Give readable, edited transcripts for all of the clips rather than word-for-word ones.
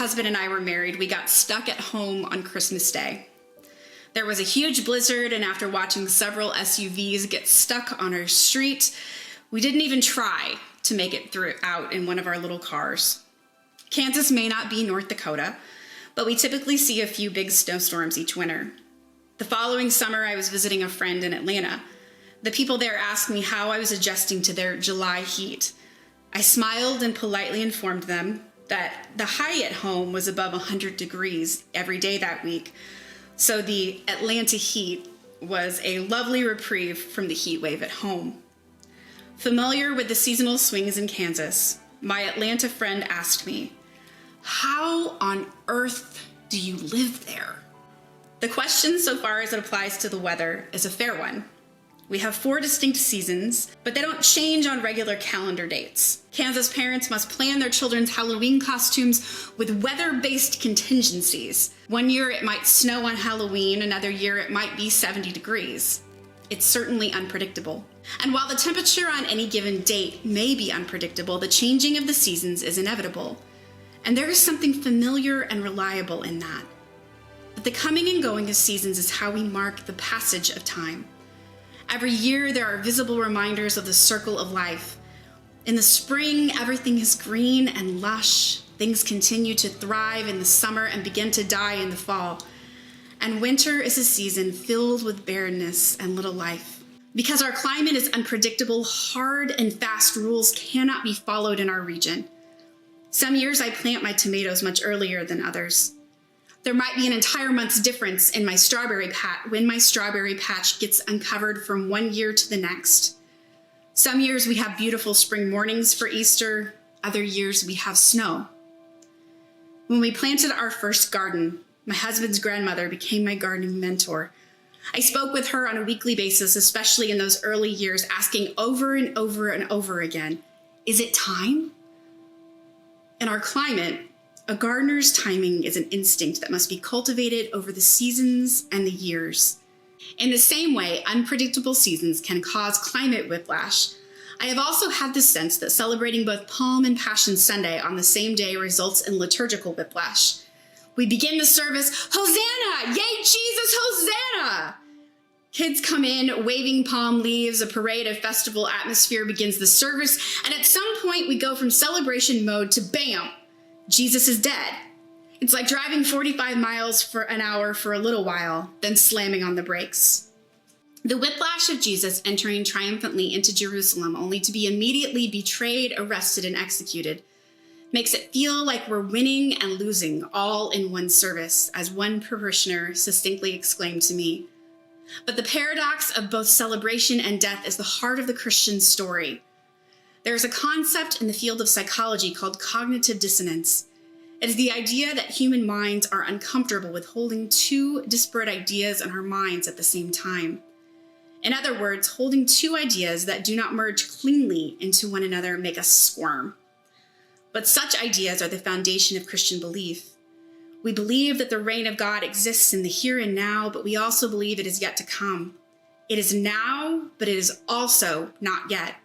husband and I were married, we got stuck at home on Christmas Day. There was a huge blizzard, and after watching several SUVs get stuck on our street, we didn't even try to make it out in one of our little cars. Kansas may not be North Dakota, but we typically see a few big snowstorms each winter. The following summer, I was visiting a friend in Atlanta. The people there asked me how I was adjusting to their July heat. I smiled and politely informed them that the high at home was above 100 degrees every day that week, so the Atlanta heat was a lovely reprieve from the heat wave at home. Familiar with the seasonal swings in Kansas, my Atlanta friend asked me, "How on earth do you live there?" The question, so far as it applies to the weather, is a fair one. We have 4 distinct seasons, but they don't change on regular calendar dates. Kansas parents must plan their children's Halloween costumes with weather-based contingencies. One year it might snow on Halloween, another year it might be 70 degrees. It's certainly unpredictable. And while the temperature on any given date may be unpredictable, the changing of the seasons is inevitable. And there is something familiar and reliable in that. But the coming and going of seasons is how we mark the passage of time. Every year, there are visible reminders of the circle of life. In the spring, everything is green and lush. Things continue to thrive in the summer and begin to die in the fall. And winter is a season filled with barrenness and little life. Because our climate is unpredictable, hard and fast rules cannot be followed in our region. Some years I plant my tomatoes much earlier than others. There might be an entire month's difference in my strawberry patch when my strawberry patch gets uncovered from one year to the next. Some years we have beautiful spring mornings for Easter. Other years we have snow. When we planted our first garden, my husband's grandmother became my gardening mentor. I spoke with her on a weekly basis, especially in those early years, asking over and over and over again, "Is it time?" In our climate, a gardener's timing is an instinct that must be cultivated over the seasons and the years. In the same way, unpredictable seasons can cause climate whiplash. I have also had the sense that celebrating both Palm and Passion Sunday on the same day results in liturgical whiplash. We begin the service, "Hosanna! Yay, Jesus, Hosanna!" Kids come in, waving palm leaves, a parade of festival atmosphere begins the service, and at some point we go from celebration mode to bam! Jesus is dead. It's like driving 45 miles an hour for a little while, then slamming on the brakes. The whiplash of Jesus entering triumphantly into Jerusalem only to be immediately betrayed, arrested, and executed makes it feel like we're winning and losing all in one service, as one parishioner succinctly exclaimed to me. But the paradox of both celebration and death is the heart of the Christian story. There is a concept in the field of psychology called cognitive dissonance. It is the idea that human minds are uncomfortable with holding 2 disparate ideas in our minds at the same time. In other words, holding 2 ideas that do not merge cleanly into one another make us squirm. But such ideas are the foundation of Christian belief. We believe that the reign of God exists in the here and now, but we also believe it is yet to come. It is now, but it is also not yet.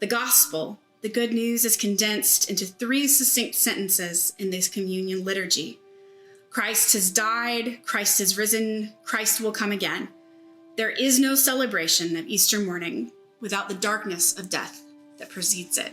The gospel, the good news, is condensed into 3 succinct sentences in this communion liturgy. Christ has died, Christ has risen, Christ will come again. There is no celebration of Easter morning without the darkness of death that precedes it.